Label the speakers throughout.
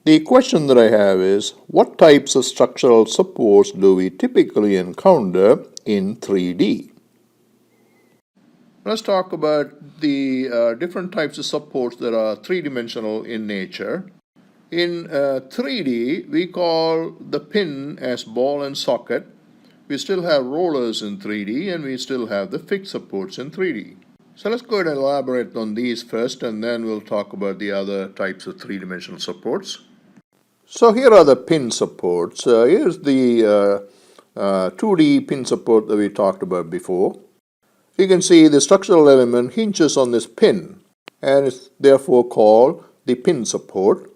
Speaker 1: The question that I have is, what types of structural supports do we typically encounter in 3D? Let's talk about the different types of supports that are three-dimensional in nature. In 3D, we call the pin as ball and socket. We still have rollers in 3D, and we still have the fixed supports in 3D. So let's go ahead and elaborate on these first, and then we'll talk about the other types of three-dimensional supports. So here are the pin supports. Here's the 2D pin support that we talked about before. You can see the structural element hinges on this pin and is therefore called the pin support.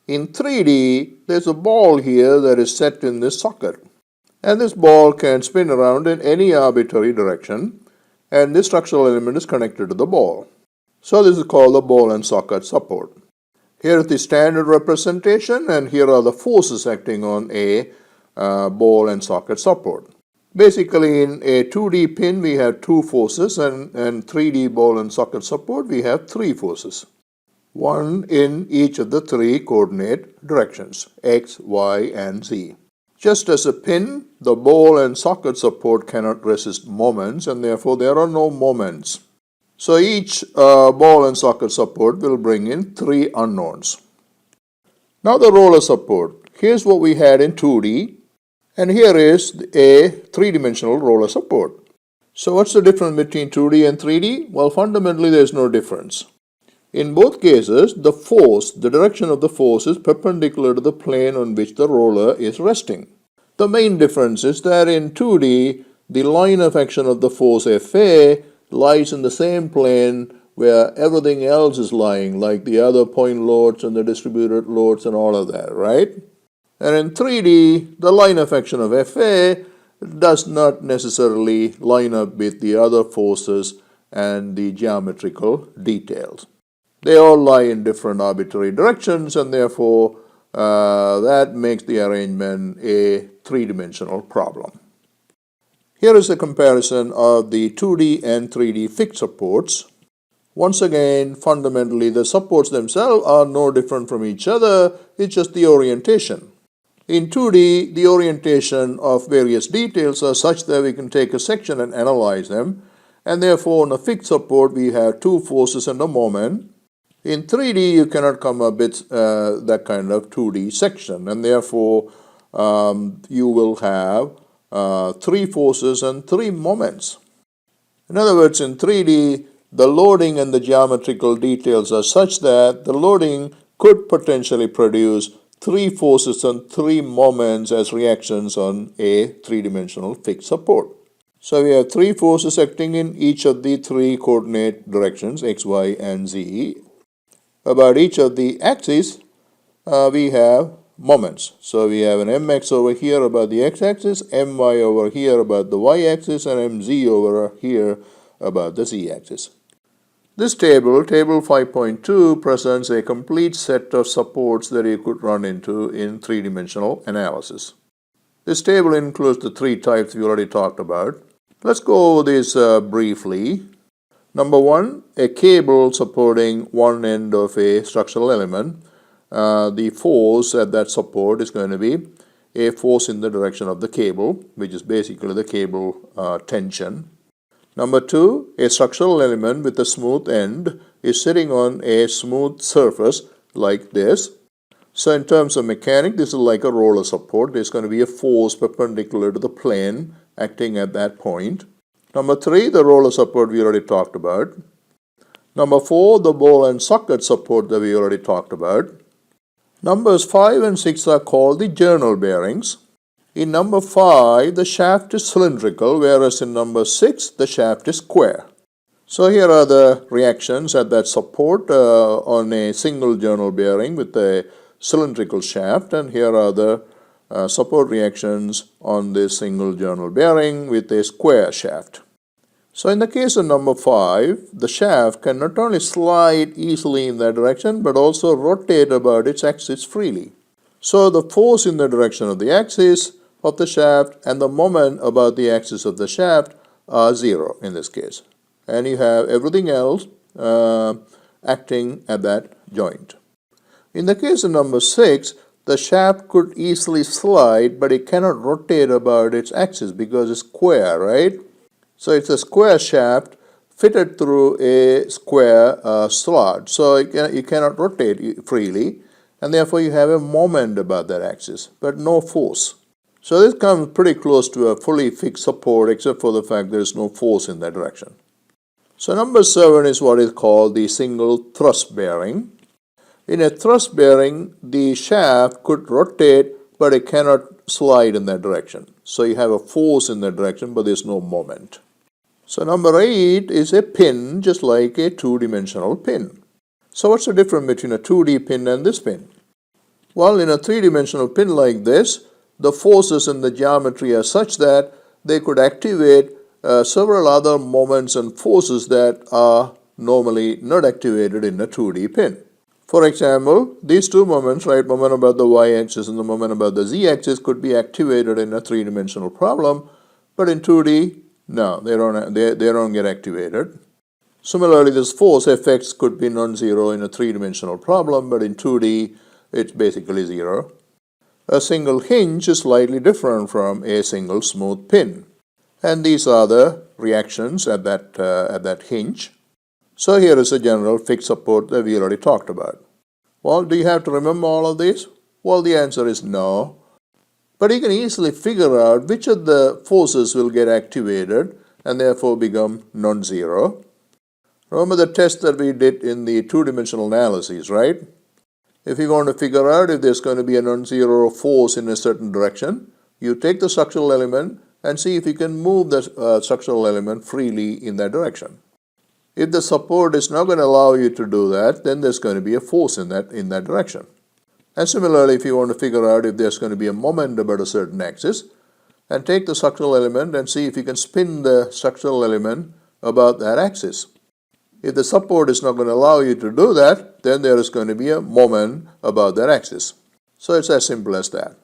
Speaker 1: In 3D, there's a ball here that is set in this socket. And this ball can spin around in any arbitrary direction, and this structural element is connected to the ball. So this is called the ball and socket support. Here is the standard representation, and here are the forces acting on a ball and socket support. Basically, in a 2D pin, we have two forces, and 3D ball and socket support, we have three forces. One in each of the three coordinate directions, X, Y, and Z. Just as a pin, the ball and socket support cannot resist moments, and therefore there are no moments. So each ball and socket support will bring in three unknowns. Now the roller support. Here's what we had in 2D, and here is a three-dimensional roller support. So what's the difference between 2D and 3D? Well, fundamentally there's no difference. In both cases, the force, the direction of the force is perpendicular to the plane on which the roller is resting. The main difference is that in 2D, the line of action of the force Fa lies in the same plane where everything else is lying, like the other point loads and the distributed loads and all of that, right? And in 3D, the line of action of Fa does not necessarily line up with the other forces and the geometrical details. They all lie in different arbitrary directions, and therefore that makes the arrangement a three-dimensional problem. Here is a comparison of the 2D and 3D fixed supports. Once again, fundamentally, the supports themselves are no different from each other, it's just the orientation. In 2D, the orientation of various details are such that we can take a section and analyze them, and therefore, on a fixed support, we have two forces and a moment. In 3D, you cannot come up with that kind of 2D section, and therefore, you will have three forces and three moments. In other words, in 3D, the loading and the geometrical details are such that the loading could potentially produce three forces and three moments as reactions on a three-dimensional fixed support. So we have three forces acting in each of the three coordinate directions, X, Y, and Z. About each of the axes, we have moments. So we have an mx over here about the x-axis, my over here about the y-axis, and mz over here about the z-axis. This table, table 5.2, presents a complete set of supports that you could run into in three-dimensional analysis. This table includes the three types we already talked about. Let's go over this briefly. Number one, a cable supporting one end of a structural element. The force at that support is going to be a force in the direction of the cable, which is basically the cable tension. Number two, a structural element with a smooth end is sitting on a smooth surface like this. So in terms of mechanics, this is like a roller support. There's going to be a force perpendicular to the plane acting at that point. Number three, the roller support we already talked about. Number four, the ball and socket support that we already talked about. Numbers 5 and 6 are called the journal bearings. In number 5, the shaft is cylindrical, whereas in number 6, the shaft is square. So here are the reactions at that support on a single journal bearing with a cylindrical shaft, and here are the support reactions on this single journal bearing with a square shaft. So in the case of number 5, the shaft can not only slide easily in that direction, but also rotate about its axis freely. So the force in the direction of the axis of the shaft and the moment about the axis of the shaft are zero in this case. And you have everything else acting at that joint. In the case of number 6, the shaft could easily slide, but it cannot rotate about its axis because it's square, right? So it's a square shaft fitted through a square slot. So you cannot rotate freely, and therefore you have a moment about that axis, but no force. So this comes pretty close to a fully fixed support, except for the fact there is no force in that direction. So number 7 is what is called the single thrust bearing. In a thrust bearing, the shaft could rotate, but it cannot slide in that direction. So you have a force in that direction, but there's no moment. So number 8 is a pin, just like a two-dimensional pin. So what's the difference between a 2D pin and this pin? Well, in a three-dimensional pin like this, the forces in the geometry are such that they could activate several other moments and forces that are normally not activated in a 2D pin. For example, these two moments, right, moment about the y-axis and the moment about the z-axis, could be activated in a three-dimensional problem, but in 2D, no, they don't get activated. Similarly, this force Fx could be non-zero in a three-dimensional problem, but in 2D, it's basically zero. A single hinge is slightly different from a single smooth pin. And these are the reactions at that hinge. So here is a general fixed support that we already talked about. Well, do you have to remember all of these? Well, the answer is no. But you can easily figure out which of the forces will get activated and therefore become non-zero. Remember the test that we did in the two-dimensional analysis, right? If you want to figure out if there's going to be a non-zero force in a certain direction, you take the structural element and see if you can move the structural element freely in that direction. If the support is not going to allow you to do that, then there's going to be a force in that direction. And similarly, if you want to figure out if there's going to be a moment about a certain axis, and take the structural element and see if you can spin the structural element about that axis. If the support is not going to allow you to do that, then there is going to be a moment about that axis. So it's as simple as that.